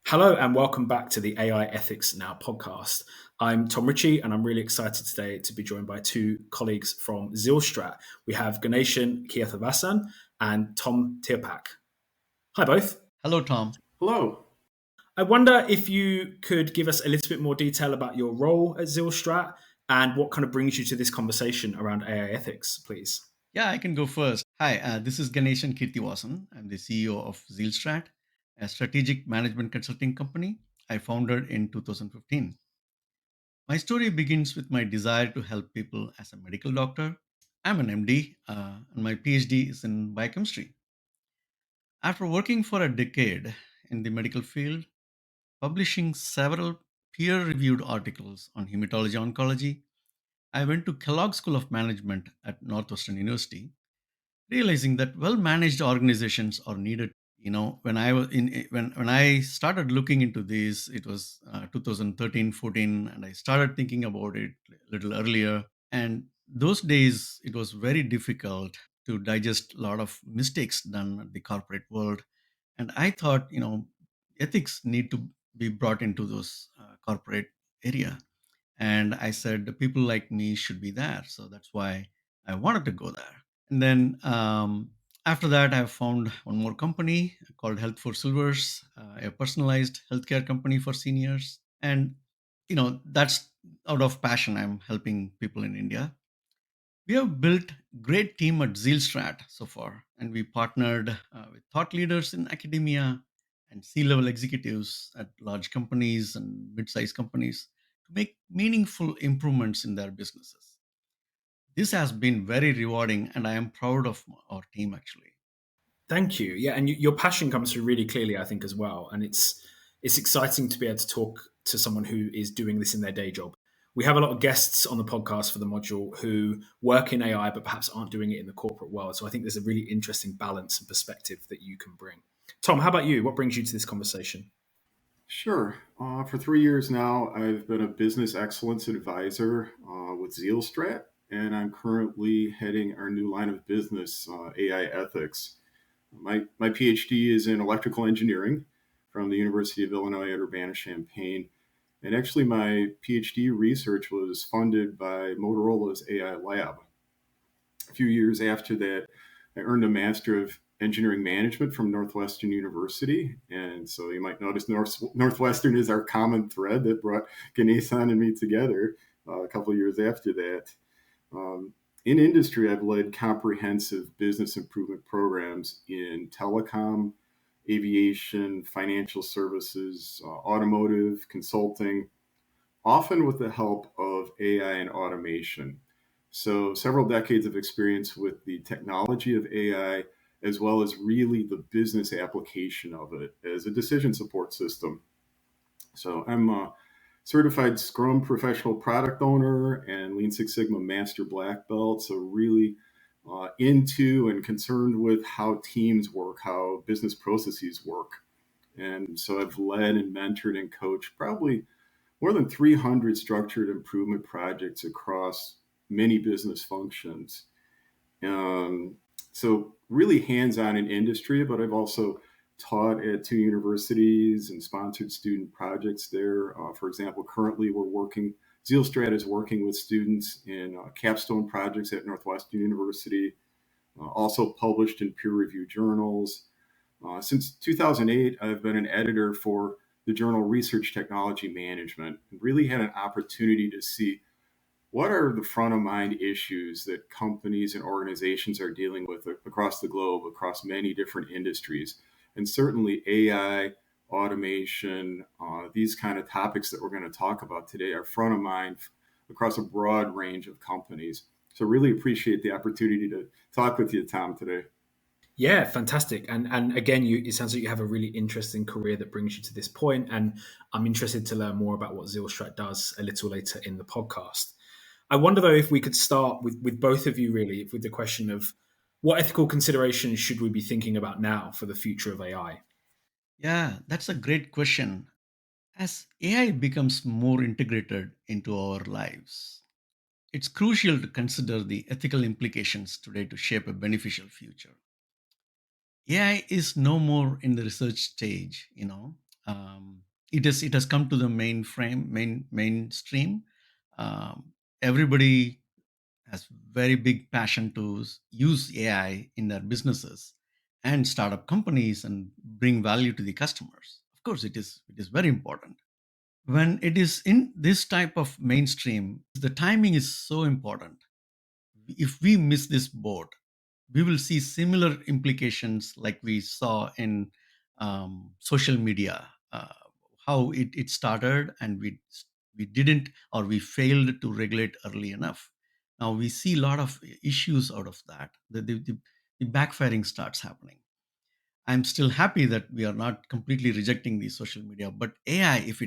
Hello and welcome back to the AI Ethics Now podcast. I'm Tom Ritchie and I'm really excited today to be joined by two colleagues from Zilstrat. We have Ganeshan Keerthavasan and Tom Tirpak. Hi both. Hello, Tom. Hello. I wonder if you could give us a little bit more detail about your role at Zilstrat and what kind of brings you to this conversation around AI ethics, please. Yeah, I can go first. Hi, this is Ganeshan Kirtivasan. I'm the CEO of Zealstrat, a strategic management consulting company I founded in 2015. My story begins with my desire to help people as a medical doctor. I'm an MD, and my PhD is in biochemistry. After working for a decade in the medical field, publishing several peer reviewed articles on hematology oncology, I went to Kellogg School of Management at Northwestern University, realizing that well managed organizations are needed. When I was when I started looking into this, it was 2013 14, and I started thinking about it a little earlier. And those days it was very difficult to digest a lot of mistakes done in the corporate world. And I thought, ethics need to be brought into those corporate area. And I said the people like me should be there, so that's why I wanted to go there. And then after that, I found one more company called Health for Silvers, a personalized healthcare company for seniors. And that's out of passion. I'm helping people in India. We have built great team at Zealstrat so far, and we partnered with thought leaders in academia and C-level executives at large companies and mid-sized companies to make meaningful improvements in their businesses. This has been very rewarding, and I am proud of our team actually. Thank you. Yeah, and your passion comes through really clearly, I think, as well. And it's exciting to be able to talk to someone who is doing this in their day job. We have a lot of guests on the podcast for the module who work in AI, but perhaps aren't doing it in the corporate world. So I think there's a really interesting balance and perspective that you can bring. Tom, how about you? What brings you to this conversation? Sure. For 3 years now, I've been a business excellence advisor with Zealstrat, and I'm currently heading our new line of business, AI ethics. My PhD is in electrical engineering from the University of Illinois at Urbana-Champaign. And actually, my PhD research was funded by Motorola's AI lab. A few years after that, I earned a Master of Engineering Management from Northwestern University. And so you might notice Northwestern is our common thread that brought Ganesan and me together a couple of years after that. In industry, I've led comprehensive business improvement programs in telecom, aviation, financial services, automotive, consulting, often with the help of AI and automation. So, several decades of experience with the technology of AI, as well as really the business application of it as a decision support system. So, I'm a certified Scrum professional product owner and Lean Six Sigma master black belt. So, really into and concerned with how teams work, how business processes work. And so, I've led and mentored and coached probably more than 300 structured improvement projects across many business functions. So really hands-on in industry, but I've also taught at two universities and sponsored student projects there. For example, currently Zealstrat is working with students in capstone projects at Northwestern University, also published in peer-reviewed journals. Since 2008, I've been an editor for the journal Research Technology Management and really had an opportunity to see what are the front of mind issues that companies and organizations are dealing with across the globe, across many different industries. And certainly AI, automation, these kind of topics that we're going to talk about today are front of mind across a broad range of companies. So really appreciate the opportunity to talk with you, Tom, today. Yeah, fantastic. And again, it sounds like you have a really interesting career that brings you to this point. And I'm interested to learn more about what Zilstrat does a little later in the podcast. I wonder though if we could start with both of you really with the question of what ethical considerations should we be thinking about now for the future of AI? Yeah, that's a great question. As AI becomes more integrated into our lives, it's crucial to consider the ethical implications today to shape a beneficial future. AI is no more in the research stage. It has come to the mainstream. Everybody has very big passion to use AI in their businesses and start up companies and bring value to the customers. Of course, it is very important. When it is in this type of mainstream, the timing is so important. If we miss this boat, we will see similar implications like we saw in social media, how it started, and we didn't, or we failed to regulate early enough. Now we see a lot of issues out of that. The backfiring starts happening. I'm still happy that we are not completely rejecting the social media, but AI, if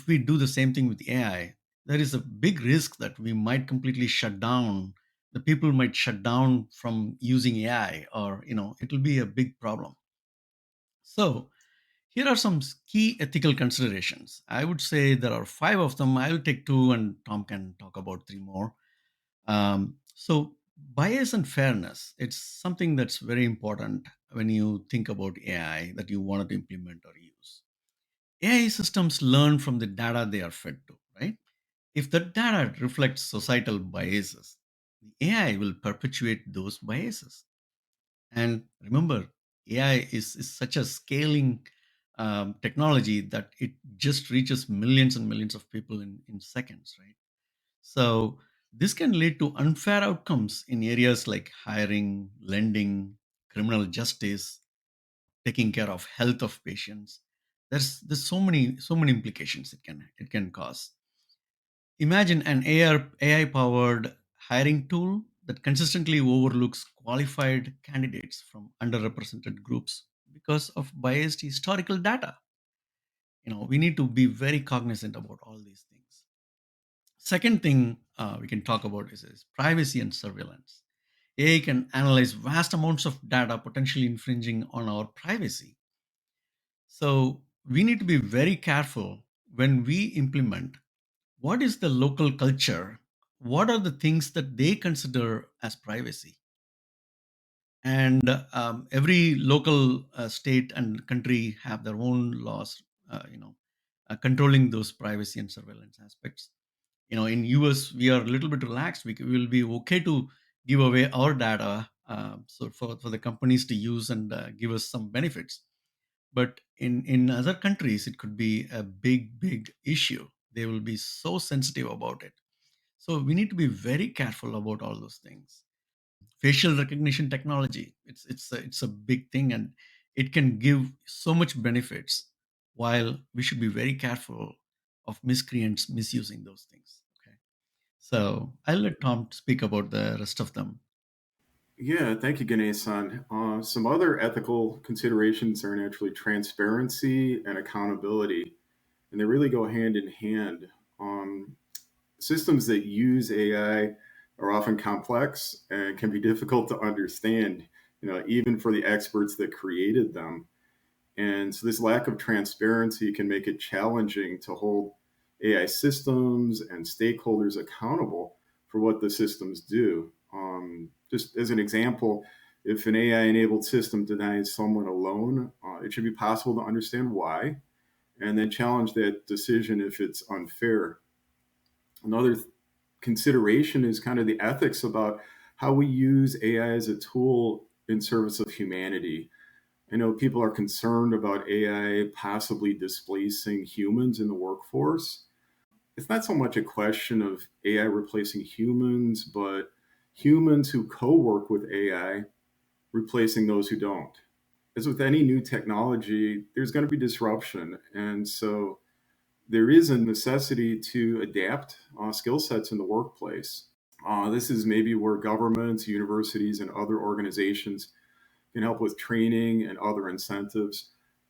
we do the same thing with AI, there is a big risk that we might completely shut down. The people might shut down from using AI, or it will be a big problem. So here are some key ethical considerations. I would say there are five of them. I'll take two, and Tom can talk about three more. So bias and fairness, it's something that's very important when you think about AI that you wanted to implement or use. AI systems learn from the data they are fed to, right? If the data reflects societal biases, the AI will perpetuate those biases. And remember, AI is such a scaling technology that it just reaches millions and millions of people in seconds, right? So this can lead to unfair outcomes in areas like hiring, lending, criminal justice, taking care of health of patients. There's so many implications it can cause. Imagine an AI powered hiring tool that consistently overlooks qualified candidates from underrepresented groups because of biased historical data. We need to be very cognizant about all these things. Second thing we can talk about is privacy and surveillance. AI can analyze vast amounts of data, potentially infringing on our privacy. So we need to be very careful when we implement. What is the local culture? What are the things that they consider as privacy? And every local state and country have their own laws, controlling those privacy and surveillance aspects. In US we are a little bit relaxed. We will be okay to give away our data, so for the companies to use and give us some benefits. But in other countries it could be a big issue. They will be so sensitive about it. So we need to be very careful about all those things. Facial recognition technology, it's a big thing, and it can give so much benefits, while we should be very careful of miscreants misusing those things. Okay, so I'll let Tom speak about the rest of them. Yeah, thank you, Ganesan. Some other ethical considerations are naturally transparency and accountability, and they really go hand in hand. Um, Systems that use AI are often complex and can be difficult to understand, even for the experts that created them. And so this lack of transparency can make it challenging to hold AI systems and stakeholders accountable for what the systems do. Just as an example, if an AI enabled system denies someone a loan, it should be possible to understand why and then challenge that decision if it's unfair. Another consideration is kind of the ethics about how we use AI as a tool in service of humanity. I know people are concerned about AI possibly displacing humans in the workforce. It's not so much a question of AI replacing humans, but humans who co work with AI replacing those who don't. As with any new technology, there's going to be disruption. And so there is a necessity to adapt skill sets in the workplace. This is maybe where governments, universities, and other organizations can help with training and other incentives.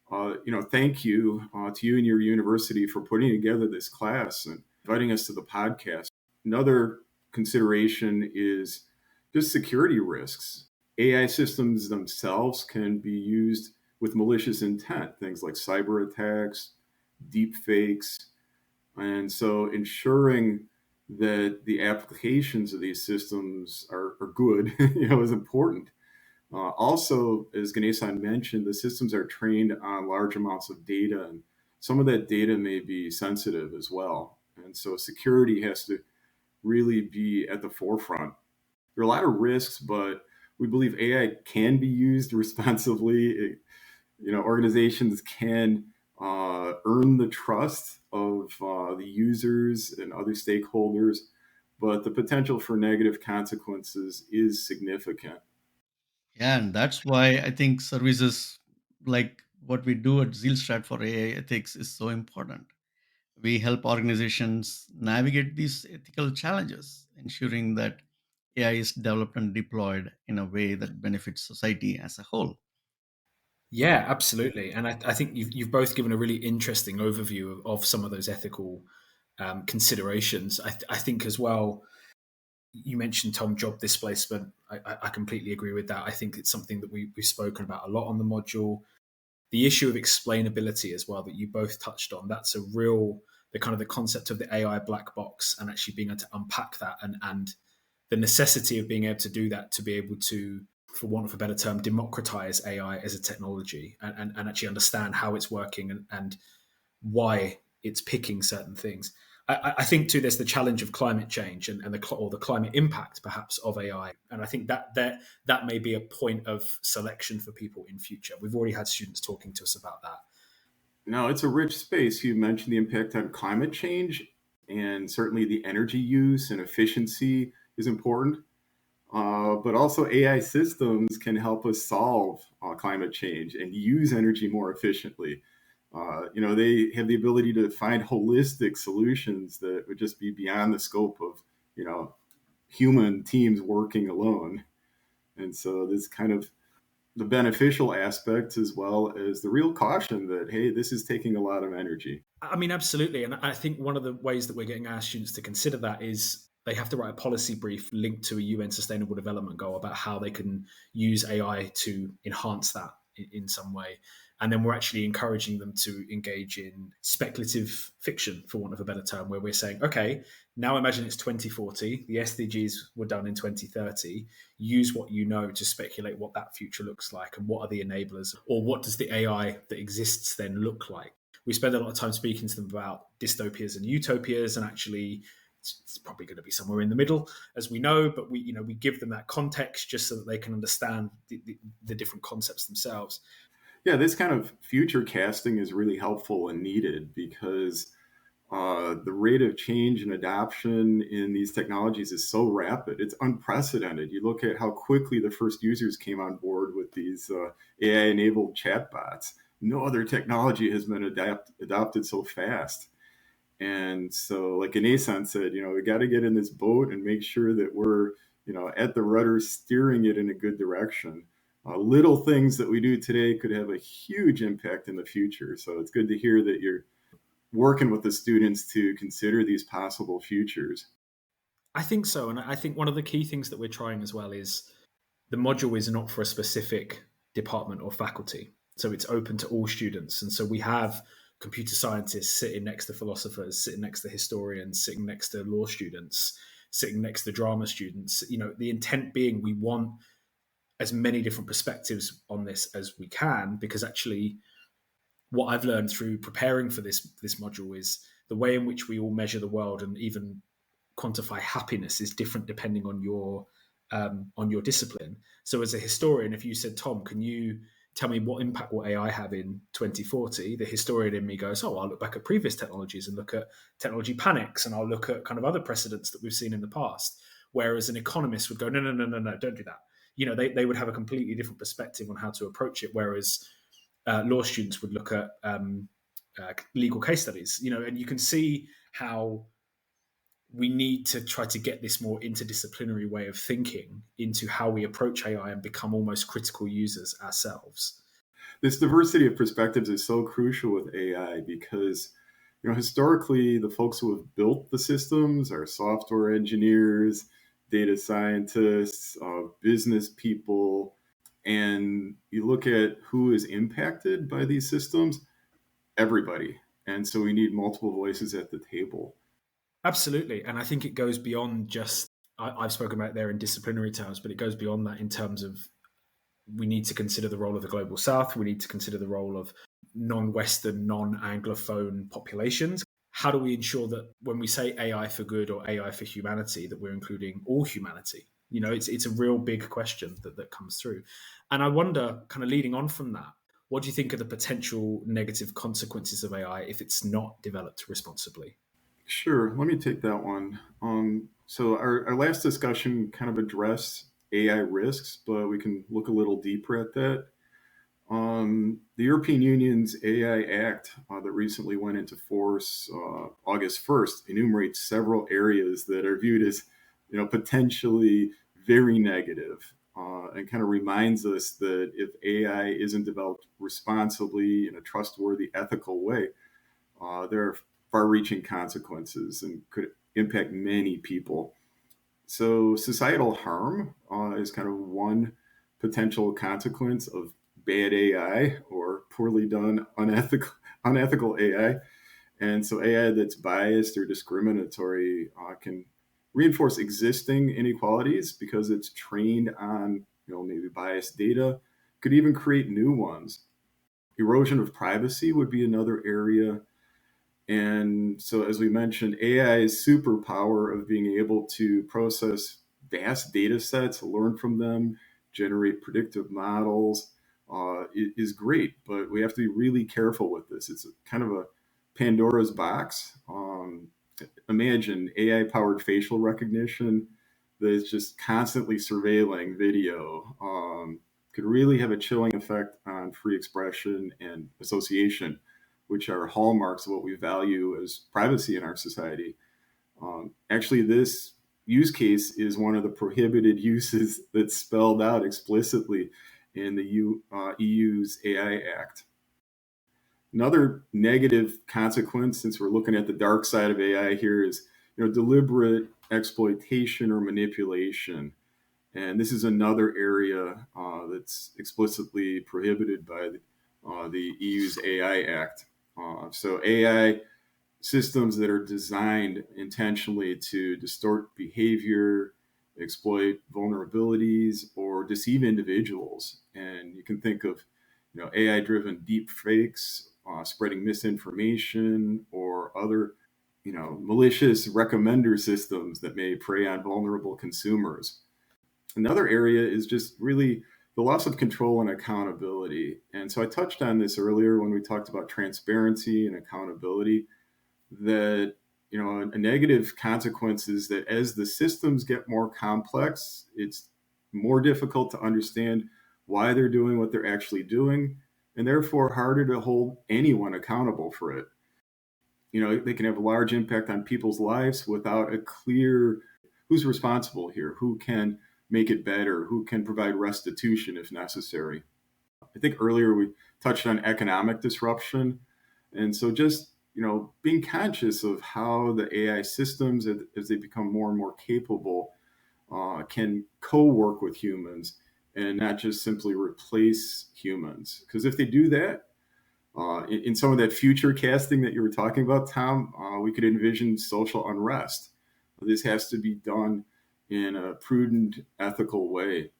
Thank you to you and your university for putting together this class and inviting us to the podcast. Another consideration is just security risks. AI systems themselves can be used with malicious intent, things like cyber attacks, deep fakes. And so ensuring that the applications of these systems are good, is important. Also, as Ganesan mentioned, the systems are trained on large amounts of data, and some of that data may be sensitive as well. And so security has to really be at the forefront. There are a lot of risks, but we believe AI can be used responsibly. Organizations can earn the trust of the users and other stakeholders, but the potential for negative consequences is significant. Yeah, and that's why I think services like what we do at Zealstrat for AI ethics is so important. We help organizations navigate these ethical challenges, ensuring that AI is developed and deployed in a way that benefits society as a whole. Yeah, absolutely. And I think you've both given a really interesting overview of some of those ethical considerations. I think as well, you mentioned, Tom, job displacement. I completely agree with that. I think it's something that we've spoken about a lot on the module. The issue of explainability as well that you both touched on, that's a real, the kind of the concept of the AI black box and actually being able to unpack that and the necessity of being able to do that to be able to, for want of a better term, democratize AI as a technology and actually understand how it's working and why it's picking certain things. I think too, there's the challenge of climate change and the climate impact perhaps of AI, and I think that may be a point of selection for people in future. We've already had students talking to us about that. Now, it's a rich space. You mentioned the impact on climate change, and certainly the energy use and efficiency is important. But also, AI systems can help us solve climate change and use energy more efficiently. They have the ability to find holistic solutions that would just be beyond the scope of, you know, human teams working alone. And so, this kind of the beneficial aspects as well as the real caution that, hey, this is taking a lot of energy. I mean, absolutely. And I think one of the ways that we're getting our students to consider that is they have to write a policy brief linked to a UN Sustainable Development Goal about how they can use AI to enhance that in some way. And then we're actually encouraging them to engage in speculative fiction, for want of a better term, where we're saying, okay, now imagine it's 2040, the SDGs were done in 2030. Use what you know to speculate what that future looks like and what are the enablers, or what does the AI that exists then look like? We spend a lot of time speaking to them about dystopias and utopias, and actually it's probably going to be somewhere in the middle, as we know, but we give them that context just so that they can understand the different concepts themselves. Yeah, this kind of future casting is really helpful and needed because the rate of change and adoption in these technologies is so rapid. It's unprecedented. You look at how quickly the first users came on board with these AI enabled chatbots. No other technology has been adopted so fast. And so, like Ganesan said, we got to get in this boat and make sure that we're, at the rudder, steering it in a good direction. Little things that we do today could have a huge impact in the future. So it's good to hear that you're working with the students to consider these possible futures. I think so. And I think one of the key things that we're trying as well is the module is not for a specific department or faculty. So it's open to all students. And so we have computer scientists sitting next to philosophers, sitting next to historians, sitting next to law students, sitting next to drama students. The intent being we want as many different perspectives on this as we can, because actually what I've learned through preparing for this module is the way in which we all measure the world and even quantify happiness is different depending on your discipline. So as a historian, if you said, Tom, can you tell me what impact will AI have in 2040? The historian in me goes, oh, I'll look back at previous technologies and look at technology panics, and I'll look at kind of other precedents that we've seen in the past. Whereas an economist would go, no, don't do that. They would have a completely different perspective on how to approach it. Whereas law students would look at legal case studies, and you can see how we need to try to get this more interdisciplinary way of thinking into how we approach AI and become almost critical users ourselves. This diversity of perspectives is so crucial with AI because, historically, the folks who have built the systems are software engineers, data scientists, business people, and you look at who is impacted by these systems, everybody. And so we need multiple voices at the table. Absolutely. And I think it goes beyond just, I've spoken about it there in disciplinary terms, but it goes beyond that in terms of we need to consider the role of the global south. We need to consider the role of non-Western, non-Anglophone populations. How do we ensure that when we say AI for good or AI for humanity, that we're including all humanity? It's a real big question that comes through. And I wonder, kind of leading on from that, what do you think are the potential negative consequences of AI if it's not developed responsibly? Sure, let me take that one. So our last discussion kind of addressed AI risks, but we can look a little deeper at that. The European Union's AI Act that recently went into force August 1st enumerates several areas that are viewed as, potentially very negative, and kind of reminds us that if AI isn't developed responsibly in a trustworthy, ethical way, there are far-reaching consequences and could impact many people. So societal harm is kind of one potential consequence of bad AI or poorly done unethical AI. And so AI that's biased or discriminatory can reinforce existing inequalities because it's trained on, maybe biased data, could even create new ones. Erosion of privacy would be another area. And so, as we mentioned, AI's superpower of being able to process vast data sets, learn from them, generate predictive models is great. But we have to be really careful with this. It's kind of a Pandora's box. Imagine AI powered facial recognition that is just constantly surveilling video. Could really have a chilling effect on free expression and association, which are hallmarks of what we value as privacy in our society. Actually, this use case is one of the prohibited uses that's spelled out explicitly in the EU's AI Act. Another negative consequence, since we're looking at the dark side of AI here, is deliberate exploitation or manipulation. And this is another area that's explicitly prohibited by the EU's AI Act. So AI systems that are designed intentionally to distort behavior, exploit vulnerabilities, or deceive individuals. And you can think of, AI-driven deep fakes, spreading misinformation, or other, malicious recommender systems that may prey on vulnerable consumers. Another area is just really the loss of control and accountability. And so I touched on this earlier when we talked about transparency and accountability, that a negative consequence is that as the systems get more complex, it's more difficult to understand why they're doing what they're actually doing, and therefore harder to hold anyone accountable for it. They can have a large impact on people's lives without a clear who's responsible here, who can make it better, who can provide restitution if necessary. I think earlier we touched on economic disruption. And so just, being conscious of how the AI systems, as they become more and more capable, can co-work with humans and not just simply replace humans. Because if they do that, in some of that future casting that you were talking about, Tom, we could envision social unrest. This has to be done in a prudent, ethical way.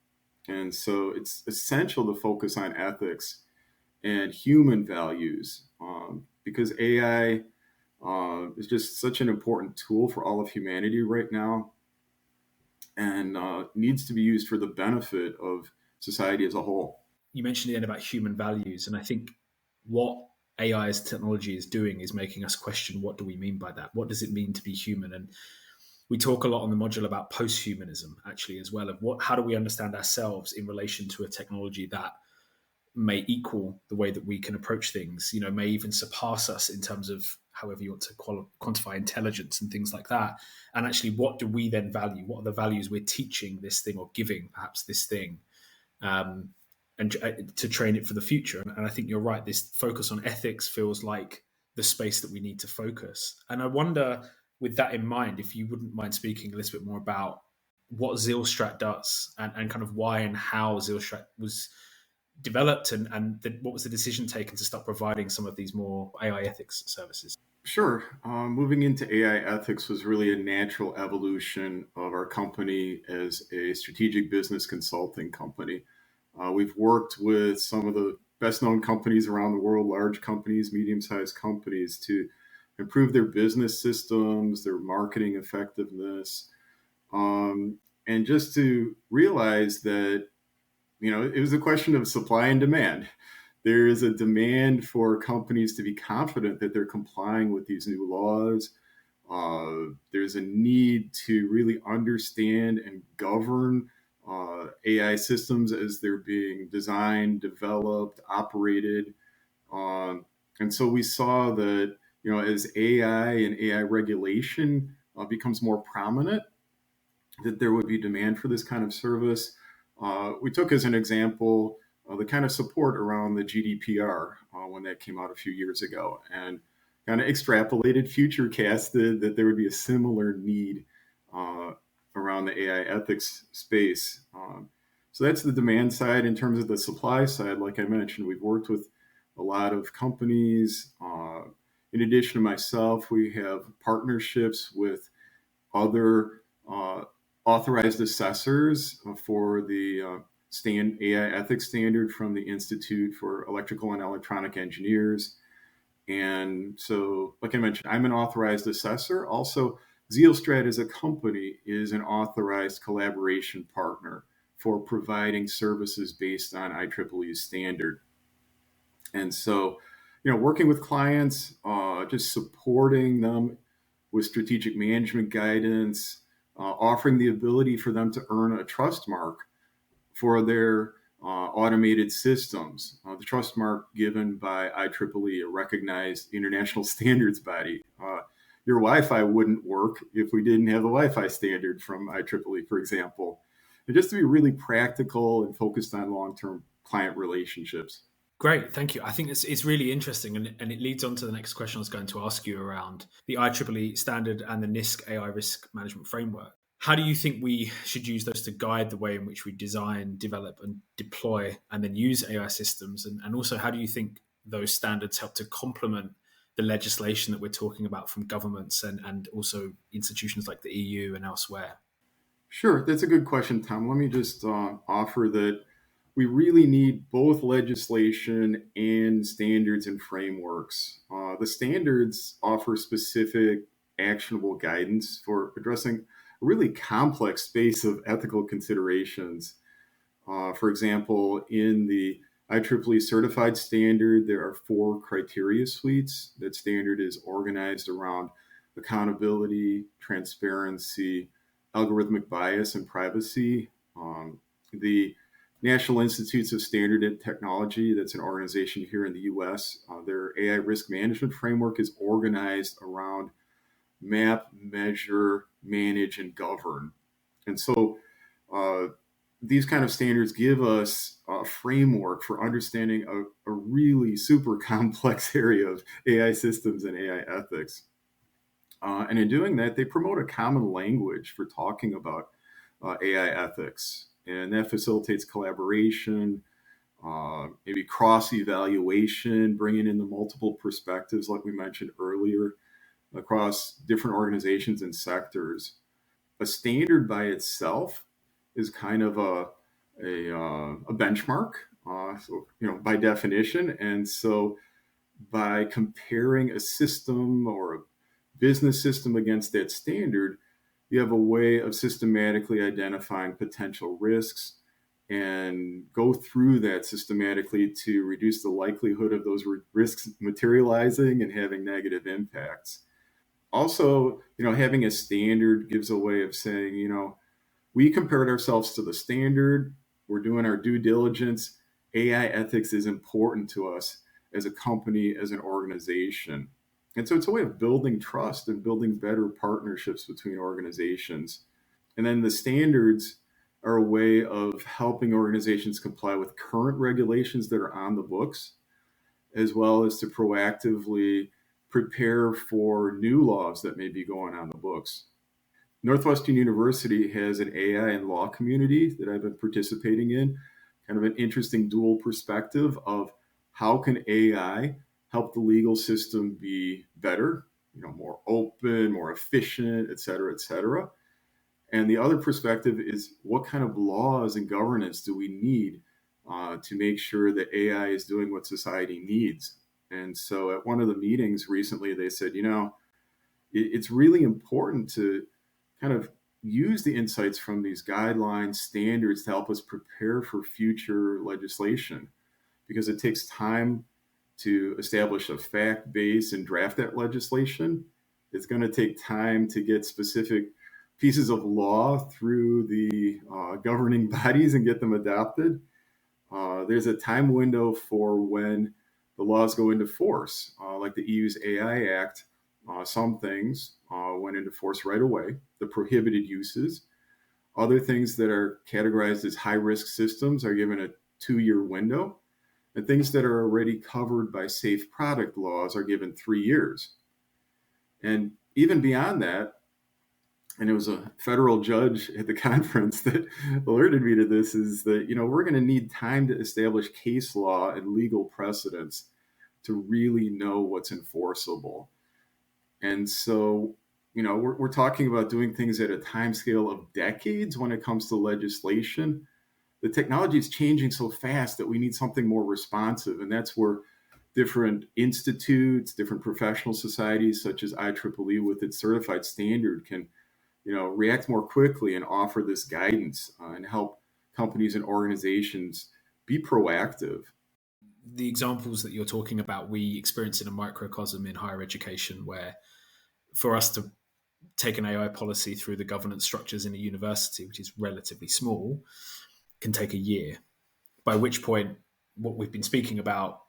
And so it's essential to focus on ethics and human values, because AI is just such an important tool for all of humanity right now, and needs to be used for the benefit of society as a whole. You mentioned the end about human values, and I think what AI as technology is doing is making us question, what do we mean by that? What does it mean to be human? And we talk a lot on the module about post-humanism, actually, as well, of how do we understand ourselves in relation to a technology that may equal the way that we can approach things, may even surpass us in terms of however you want to quantify intelligence and things like that. And actually, what do we then value? What are the values we're teaching this thing or giving perhaps this thing, and to train it for the future? And I think you're right. This focus on ethics feels like the space that we need to focus. And I wonder, with that in mind, if you wouldn't mind speaking a little bit more about what Zilstrat does and kind of why and how Zilstrat was developed and what was the decision taken to start providing some of these more AI ethics services? Sure. Moving into AI ethics was really a natural evolution of our company as a strategic business consulting company. We've worked with some of the best known companies around the world, large companies, medium sized companies, to improve their business systems, their marketing effectiveness, and just to realize that, it was a question of supply and demand. There is a demand for companies to be confident that they're complying with these new laws. There's a need to really understand and govern AI systems as they're being designed, developed, operated. Um, and so we saw that, as AI and AI regulation becomes more prominent, that there would be demand for this kind of service. We took as an example the kind of support around the GDPR when that came out a few years ago, and kind of extrapolated, future casted that there would be a similar need uh, around the AI ethics space. So that's the demand side. In terms of the supply side, like I mentioned, we've worked with a lot of companies. In addition to myself, we have partnerships with other uh, authorized assessors for the AI ethics standard from the Institute for Electrical and Electronic Engineers. And so, like I mentioned, I'm an authorized assessor. Also, Zealstrat as a company is an authorized collaboration partner for providing services based on IEEE standard. And so, working with clients, just supporting them with strategic management guidance, offering the ability for them to earn a trust mark for their automated systems. The trust mark given by IEEE, a recognized international standards body. Your Wi-Fi wouldn't work if we didn't have the Wi-Fi standard from IEEE, for example. And just to be really practical and focused on long-term client relationships. Great, thank you. I think it's really interesting, and it leads on to the next question I was going to ask you around the IEEE standard and the NISC AI risk management framework. How do you think we should use those to guide the way in which we design, develop, and deploy and then use AI systems? And also, how do you think those standards help to complement the legislation that we're talking about from governments and also institutions like the EU and elsewhere? Sure, that's a good question, Tom. Let me just offer that we really need both legislation and standards and frameworks. The standards offer specific, actionable guidance for addressing a really complex space of ethical considerations. For example, in the IEEE certified standard, there are 4 criteria suites. That standard is organized around accountability, transparency, algorithmic bias, and privacy. The National Institutes of Standard and Technology, that's an organization here in the US, their AI risk management framework is organized around map, measure, manage, and govern. And so uh, these kind of standards give us a framework for understanding a really super complex area of AI systems and AI ethics. And in doing that, they promote a common language for talking about AI ethics. And that facilitates collaboration, maybe cross evaluation, bringing in the multiple perspectives, like we mentioned earlier, across different organizations and sectors. A standard by itself is kind of a benchmark, so, by definition. And so by comparing a system or a business system against that standard, you have a way of systematically identifying potential risks and go through that systematically to reduce the likelihood of those risks materializing and having negative impacts. Also, having a standard gives a way of saying, we compared ourselves to the standard, we're doing our due diligence. AI ethics is important to us as a company, as an organization. And so it's a way of building trust and building better partnerships between organizations. And then the standards are a way of helping organizations comply with current regulations that are on the books, as well as to proactively prepare for new laws that may be going on the books. Northwestern University has an AI and law community that I've been participating in, kind of an interesting dual perspective of how can AI help the legal system be better, more open, more efficient, et cetera, et cetera. And the other perspective is what kind of laws and governance do we need to make sure that AI is doing what society needs. And so at one of the meetings recently, they said, it's really important to kind of use the insights from these guidelines, standards to help us prepare for future legislation because it takes time to establish a fact base and draft that legislation. It's going to take time to get specific pieces of law through the governing bodies and get them adopted. There's a time window for when the laws go into force, like the EU's AI Act. Some things went into force right away, the prohibited uses. Other things that are categorized as high risk systems are given a 2-year window. And things that are already covered by safe product laws are given 3 years. And even beyond that, and it was a federal judge at the conference that alerted me to this, is that, we're going to need time to establish case law and legal precedents to really know what's enforceable. And so, we're talking about doing things at a time scale of decades when it comes to legislation. The technology is changing so fast that we need something more responsive. And that's where different institutes, different professional societies, such as IEEE with its certified standard, can react more quickly and offer this guidance and help companies and organizations be proactive. The examples that you're talking about, we experience in a microcosm in higher education, where for us to take an AI policy through the governance structures in a university, which is relatively small, can take a year, by which point what we've been speaking about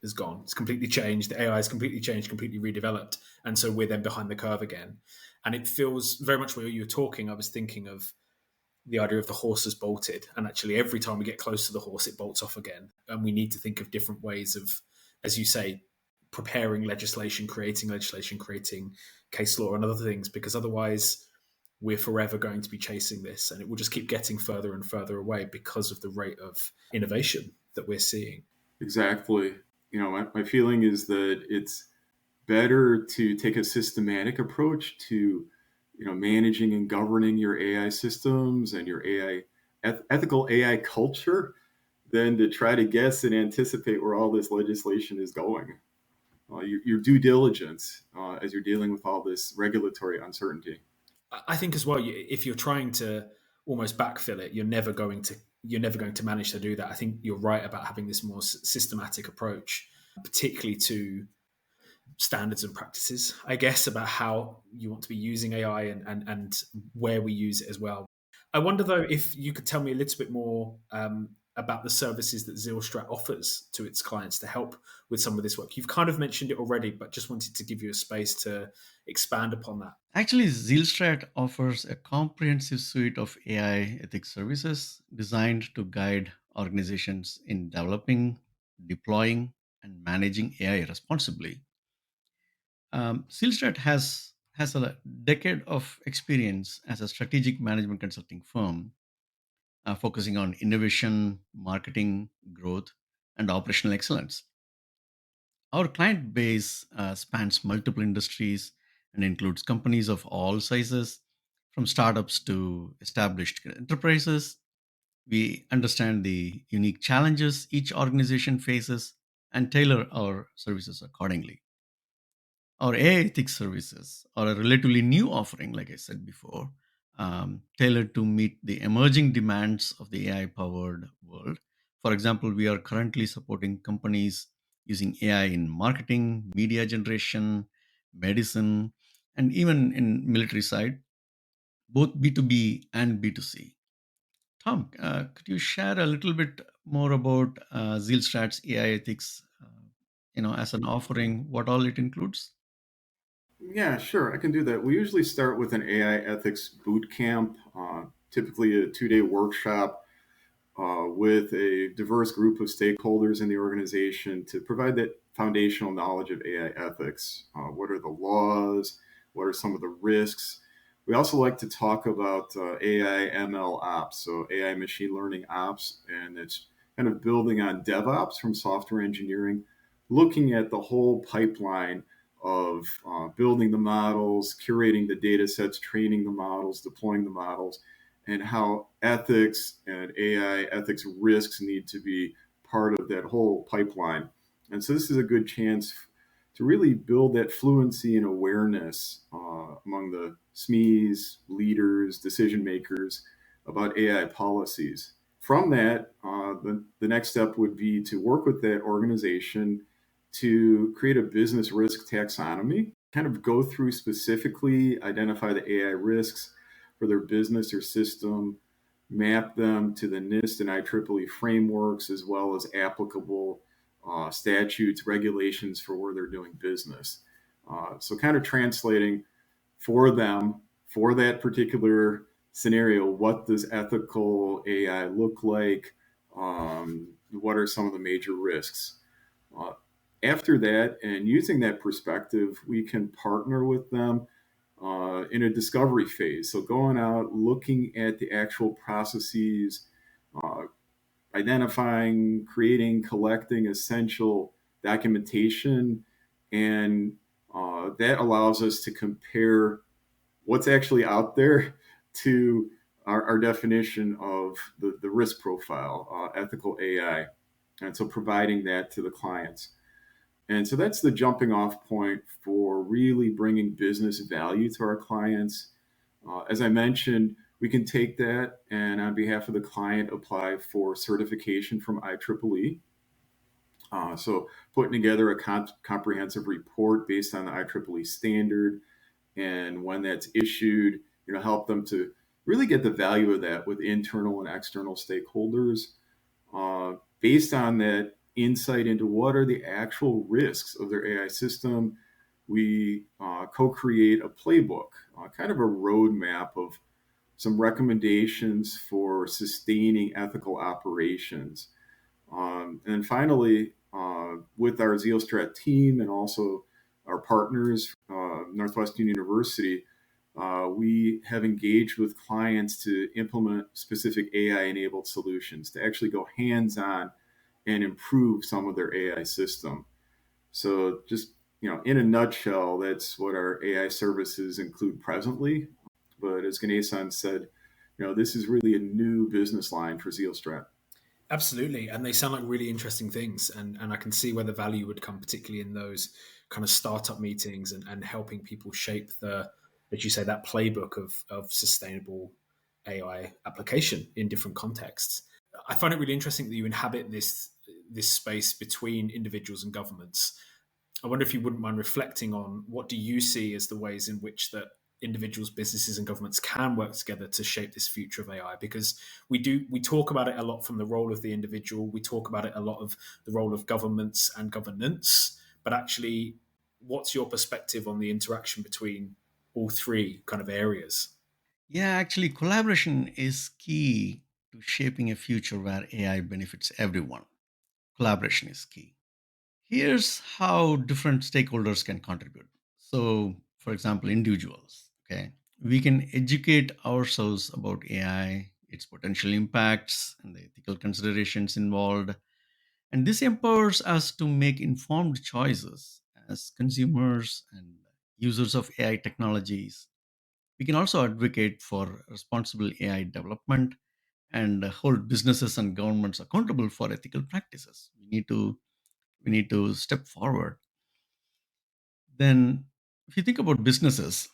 is gone. It's completely changed. The AI is completely changed, completely redeveloped. And so we're then behind the curve again. And it feels very much where you were talking, I was thinking of the idea of the horse has bolted. And actually, every time we get close to the horse, it bolts off again. And we need to think of different ways of, as you say, preparing legislation, creating case law and other things, because otherwise we're forever going to be chasing this and it will just keep getting further and further away because of the rate of innovation that we're seeing. Exactly. My feeling is that it's better to take a systematic approach to managing and governing your AI systems and your ethical AI culture than to try to guess and anticipate where all this legislation is going. Your due diligence as you're dealing with all this regulatory uncertainty. I think as well, if you're trying to almost backfill it, you're never going to manage to do that. I think you're right about having this more systematic approach, particularly to standards and practices, I guess, about how you want to be using AI and where we use it as well. I wonder, though, if you could tell me a little bit more about the services that Zilstrat offers to its clients to help with some of this work. You've kind of mentioned it already, but just wanted to give you a space to expand upon that. Actually, Zilstrat offers a comprehensive suite of AI ethics services designed to guide organizations in developing, deploying, and managing AI responsibly. Zilstrat has a decade of experience as a strategic management consulting firm, focusing on innovation, marketing, growth, and operational excellence. Our client base spans multiple industries and includes companies of all sizes, from startups to established enterprises. We understand the unique challenges each organization faces and tailor our services accordingly. Our AI ethics services are a relatively new offering, like I said before, tailored to meet the emerging demands of the AI powered world. For example, we are currently supporting companies using AI in marketing, media generation, medicine, and even in military side, both B2B and B2C. Tom, could you share a little bit more about Zilstrat's AI ethics, as an offering, what all it includes? Yeah, sure, I can do that. We usually start with an AI ethics boot camp, typically a 2-day workshop with a diverse group of stakeholders in the organization to provide that foundational knowledge of AI ethics. What are the laws? What are some of the risks? We also like to talk about AI ML ops, so AI machine learning ops, and it's kind of building on DevOps from software engineering, looking at the whole pipeline of building the models, curating the data sets, training the models, deploying the models, and how ethics and AI ethics risks need to be part of that whole pipeline. And so this is a good chance to really build that fluency and awareness among the SMEs, leaders, decision makers about AI policies. From that, the next step would be to work with that organization to create a business risk taxonomy, kind of go through specifically, identify the AI risks for their business or system, map them to the NIST and IEEE frameworks, as well as applicable statutes, regulations for where they're doing business. So, kind of translating for them for that particular scenario, what does ethical AI look like? What are some of the major risks? Uh, After that, and using that perspective, we can partner with them in a discovery phase. So, going out, looking at the actual processes, uh, identifying, creating, collecting essential documentation, and that allows us to compare what's actually out there to our definition of the risk profile, ethical AI. And so providing that to the clients. And so that's the jumping off point for really bringing business value to our clients. As I mentioned, we can take that and on behalf of the client apply for certification from IEEE. So putting together a comprehensive report based on the IEEE standard, and when that's issued, help them to really get the value of that with internal and external stakeholders. Based on that insight into what are the actual risks of their AI system, we co-create a playbook, kind of a roadmap of some recommendations for sustaining ethical operations. And then finally, with our Zealstrat team and also our partners, Northwestern University, we have engaged with clients to implement specific AI-enabled solutions to actually go hands-on and improve some of their AI system. So just, in a nutshell, that's what our AI services include presently. But as Ganesan said, this is really a new business line for Zealstrat. Absolutely. And they sound like really interesting things. And I can see where the value would come, particularly in those kind of startup meetings and helping people shape as you say, that playbook of sustainable AI application in different contexts. I find it really interesting that you inhabit this space between individuals and governments. I wonder if you wouldn't mind reflecting on what do you see as the ways in which that individuals, businesses, and governments can work together to shape this future of AI. Because we talk about it a lot from the role of the individual. We talk about it a lot of the role of governments and governance. But actually, what's your perspective on the interaction between all three kind of areas? Yeah, actually, collaboration is key to shaping a future where AI benefits everyone. Collaboration is key. Here's how different stakeholders can contribute. So, for example, individuals, okay, we can educate ourselves about AI, its potential impacts, and the ethical considerations involved. And this empowers us to make informed choices as consumers and users of AI technologies. We can also advocate for responsible AI development and hold businesses and governments accountable for ethical practices. We need to step forward. Then, if you think about businesses,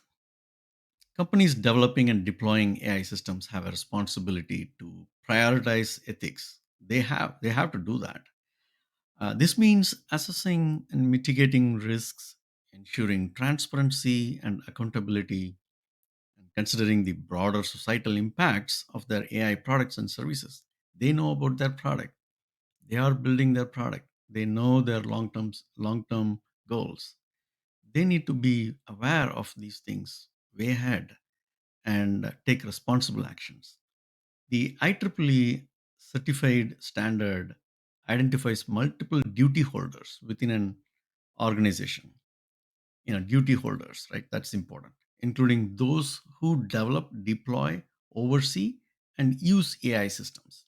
companies developing and deploying AI systems have a responsibility to prioritize ethics. They have to do that. This means assessing and mitigating risks, ensuring transparency and accountability, and considering the broader societal impacts of their AI products and services. They know about their product. They are building their product. They know their long term goals. They need to be aware of these things way ahead and take responsible actions. The IEEE certified standard identifies multiple duty holders within an organization. Duty holders, right? That's important, including those who develop, deploy, oversee, and use AI systems.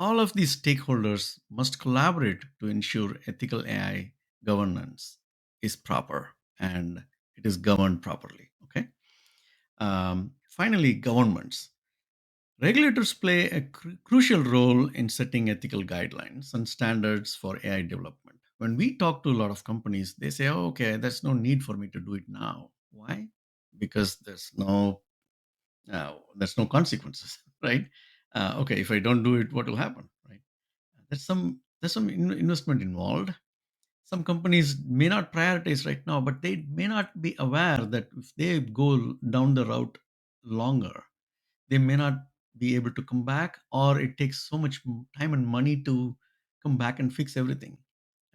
All of these stakeholders must collaborate to ensure ethical AI governance is proper and it is governed properly. Okay. Finally, governments. Regulators play a crucial role in setting ethical guidelines and standards for AI development. When we talk to a lot of companies, they say, oh, okay, there's no need for me to do it now. Why? Because there's no consequences, right? Okay, if I don't do it, what will happen, right? There's some investment involved. Some companies may not prioritize right now, but they may not be aware that if they go down the route longer, they may not be able to come back, or it takes so much time and money to come back and fix everything.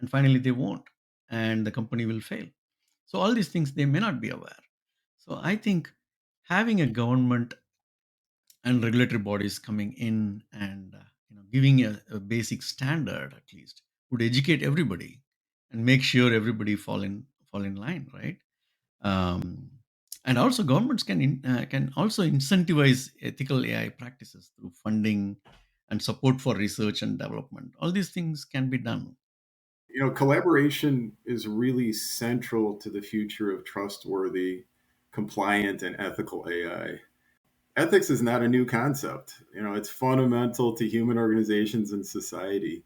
And finally, they won't, and the company will fail. So, all these things they may not be aware. So, I think having a government and regulatory bodies coming in and giving a basic standard at least would educate everybody and make sure everybody fall in line, right? um, and also governments can also incentivize ethical AI practices through funding and support for research and development. All these things can be done. Collaboration is really central to the future of trustworthy, compliant, and ethical AI. Ethics is not a new concept. It's fundamental to human organizations and society.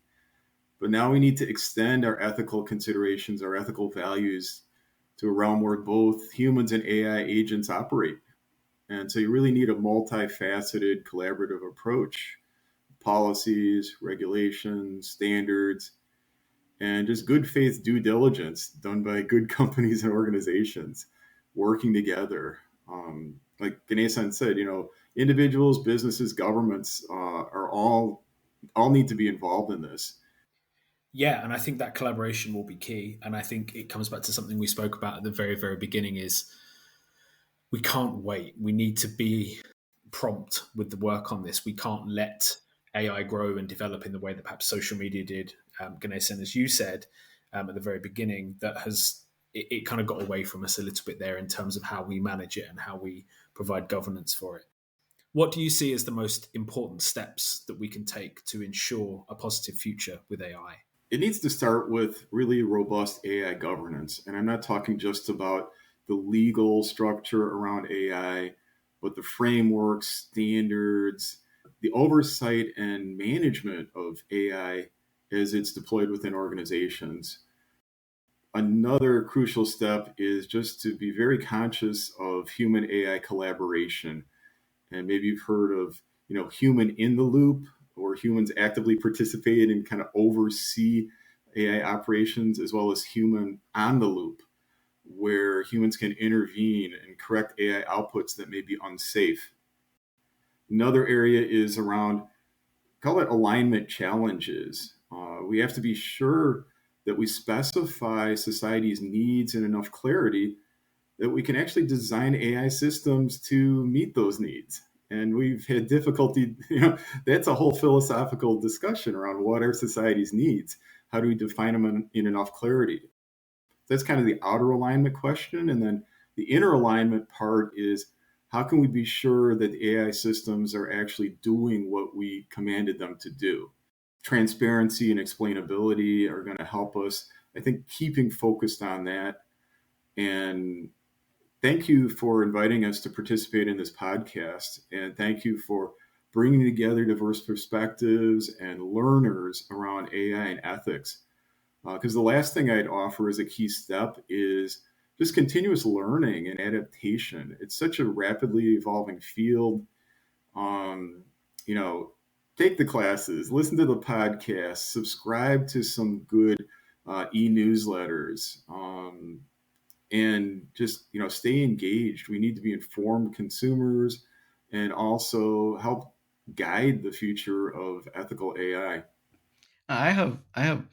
But now we need to extend our ethical considerations, our ethical values to a realm where both humans and AI agents operate. And so you really need a multifaceted collaborative approach: policies, regulations, standards, and just good faith due diligence done by good companies and organizations working together. Like Ganesan said, individuals, businesses, governments are all need to be involved in this. Yeah, and I think that collaboration will be key. And I think it comes back to something we spoke about at the very, very beginning: is we can't wait. We need to be prompt with the work on this. We can't let AI grow and develop in the way that perhaps social media did. Ganesh, and as you said at the very beginning, that it kind of got away from us a little bit there in terms of how we manage it and how we provide governance for it. What do you see as the most important steps that we can take to ensure a positive future with AI? It needs to start with really robust AI governance. And I'm not talking just about the legal structure around AI, but the frameworks, standards, the oversight and management of AI as it's deployed within organizations. Another crucial step is just to be very conscious of human AI collaboration. And maybe you've heard of, human in the loop, or humans actively participate and kind of oversee AI operations, as well as human on the loop, where humans can intervene and correct AI outputs that may be unsafe. Another area is around, call it alignment challenges. We have to be sure that we specify society's needs in enough clarity that we can actually design AI systems to meet those needs. And we've had difficulty, that's a whole philosophical discussion around what are society's needs. How do we define them in enough clarity? That's kind of the outer alignment question. And then the inner alignment part is, how can we be sure that the AI systems are actually doing what we commanded them to do? Transparency and explainability are going to help us, I think, keeping focused on that. And thank you for inviting us to participate in this podcast. And thank you for bringing together diverse perspectives and learners around AI and ethics. Because the last thing I'd offer as a key step is just continuous learning and adaptation. It's such a rapidly evolving field. Um, you know, Take the classes, listen to the podcasts, subscribe to some good e-newsletters. And just stay engaged. We need to be informed consumers and also help guide the future of ethical AI. I have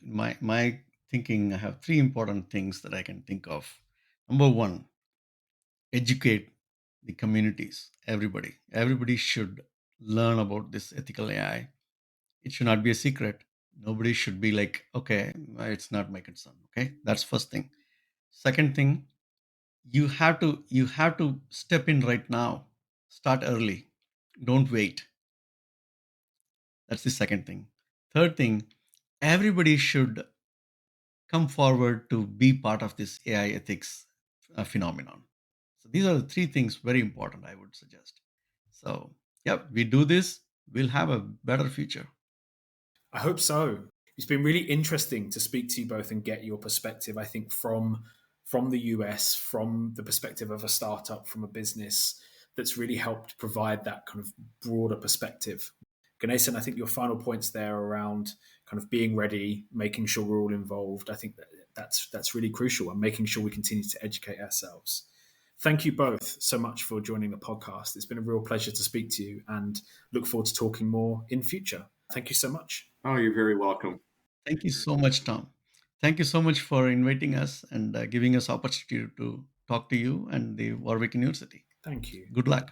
my thinking. I have three important things that I can think of. Number one, educate the communities. Everybody should learn about this ethical AI. It should not be a secret. Nobody should be like, okay, it's not my concern. Okay, that's first thing. Second thing, you have to step in right now. Start early. Don't wait. That's the second thing. Third thing, everybody should come forward to be part of this AI ethics phenomenon. So these are the three things very important, I would suggest. So Yep, we do this, we'll have a better future. I hope so. It's been really interesting to speak to you both and get your perspective. I think from the US, from the perspective of a startup, from a business that's really helped provide that kind of broader perspective. Ganesan, I think your final points there around kind of being ready, making sure we're all involved. I think that's really crucial, and making sure we continue to educate ourselves. Thank you both so much for joining the podcast. It's been a real pleasure to speak to you, and look forward to talking more in future. Thank you so much. Oh, you're very welcome. Thank you so much, Tom. Thank you so much for inviting us and giving us opportunity to talk to you and the Warwick University. Thank you. Good luck.